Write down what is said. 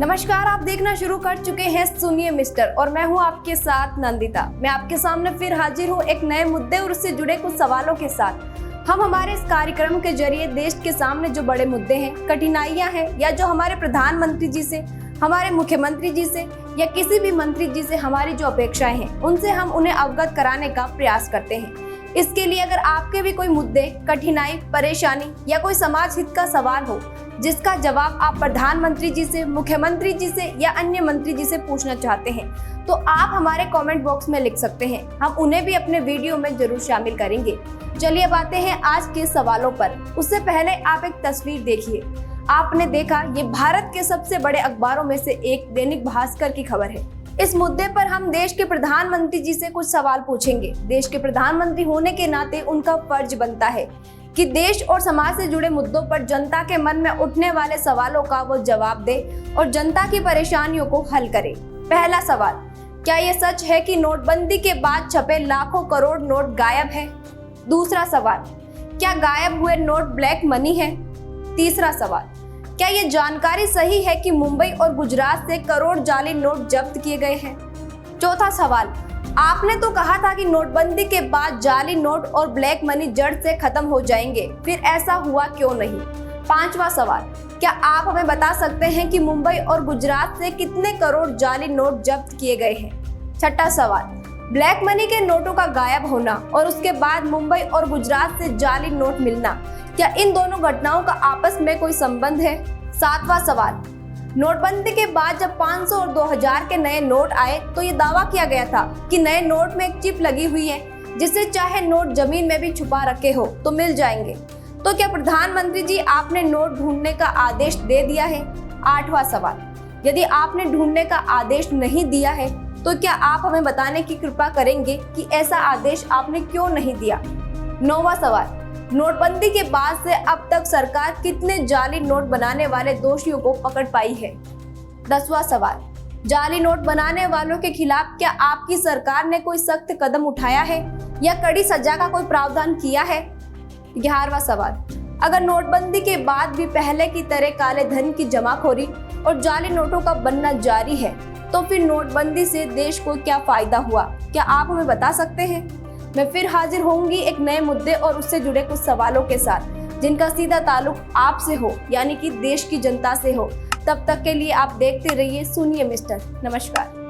नमस्कार, आप देखना शुरू कर चुके हैं सुनिए मिस्टर और मैं हूं आपके साथ नंदिता। मैं आपके सामने फिर हाजिर हूं एक नए मुद्दे और उससे जुड़े कुछ सवालों के साथ। हम हमारे इस कार्यक्रम के जरिए देश के सामने जो बड़े मुद्दे हैं, कठिनाइयां हैं या जो हमारे प्रधानमंत्री जी से, हमारे मुख्यमंत्री जी से या किसी भी मंत्री जी से हमारी जो अपेक्षाएं हैं, उनसे हम उन्हें अवगत कराने का प्रयास करते हैं। इसके लिए अगर आपके भी कोई मुद्दे, कठिनाई, परेशानी या कोई समाज हित का सवाल हो जिसका जवाब आप प्रधानमंत्री जी से, मुख्यमंत्री जी से या अन्य मंत्री जी से पूछना चाहते हैं, तो आप हमारे कमेंट बॉक्स में लिख सकते हैं। हम उन्हें भी अपने वीडियो में जरूर शामिल करेंगे। चलिए अब आते हैं आज के सवालों पर। उससे पहले आप एक तस्वीर देखिए। आपने देखा, ये भारत के सबसे बड़े अखबारों में से एक दैनिक भास्कर की खबर है। इस मुद्दे पर हम देश के प्रधानमंत्री जी से कुछ सवाल पूछेंगे। देश के प्रधानमंत्री होने के नाते उनका फर्ज बनता है कि देश और समाज से जुड़े मुद्दों पर जनता के मन में उठने वाले सवालों का वो जवाब दे और जनता की परेशानियों को हल करे। पहला सवाल, क्या ये सच है कि नोटबंदी के बाद छपे लाखों करोड़ नोट गायब है? दूसरा सवाल, क्या गायब हुए नोट ब्लैक मनी है? तीसरा सवाल, क्या ये जानकारी सही है कि मुंबई और गुजरात से करोड़ जाली नोट जब्त किए गए हैं? चौथा सवाल, आपने तो कहा था कि नोटबंदी के बाद जाली नोट और ब्लैक मनी जड़ से खत्म हो जाएंगे, फिर ऐसा हुआ क्यों नहीं? पांचवा सवाल, क्या आप हमें बता सकते हैं कि मुंबई और गुजरात से कितने करोड़ जाली नोट जब्त किए गए हैं? छठा सवाल, ब्लैक मनी के नोटों का गायब होना और उसके बाद मुंबई और गुजरात से जाली नोट मिलना, क्या इन दोनों घटनाओं का आपस में कोई संबंध है? सातवां सवाल, नोटबंदी के बाद जब 500 और 2000 के नए नोट आए तो ये दावा किया गया था कि नए नोट में एक चिप लगी हुई है जिससे चाहे नोट जमीन में भी छुपा रखे हो तो मिल जाएंगे। तो क्या प्रधानमंत्री जी आपने नोट ढूंढने का आदेश दे दिया है? आठवां सवाल, यदि आपने ढूंढने का आदेश नहीं दिया है तो क्या आप हमें बताने की कृपा करेंगे कि ऐसा आदेश आपने क्यों नहीं दिया? नौवां सवाल, नोटबंदी के बाद से अब तक सरकार कितने जाली नोट बनाने वाले दोषियों को पकड़ पाई है? 10वां सवाल, जाली नोट बनाने वालों के खिलाफ क्या आपकी सरकार ने कोई सख्त कदम उठाया है या कड़ी सजा का कोई प्रावधान किया है? 11वां सवाल, अगर नोटबंदी के बाद भी पहले की तरह काले धन की जमाखोरी और जाली नोटों का बनना जारी है तो फिर नोटबंदी से देश को क्या फायदा हुआ? क्या आप हमें बता सकते हैं? मैं फिर हाजिर होंगी एक नए मुद्दे और उससे जुड़े कुछ सवालों के साथ जिनका सीधा ताल्लुक आपसे हो, यानी कि देश की जनता से हो। तब तक के लिए आप देखते रहिए सुनिए मिस्टर। नमस्कार।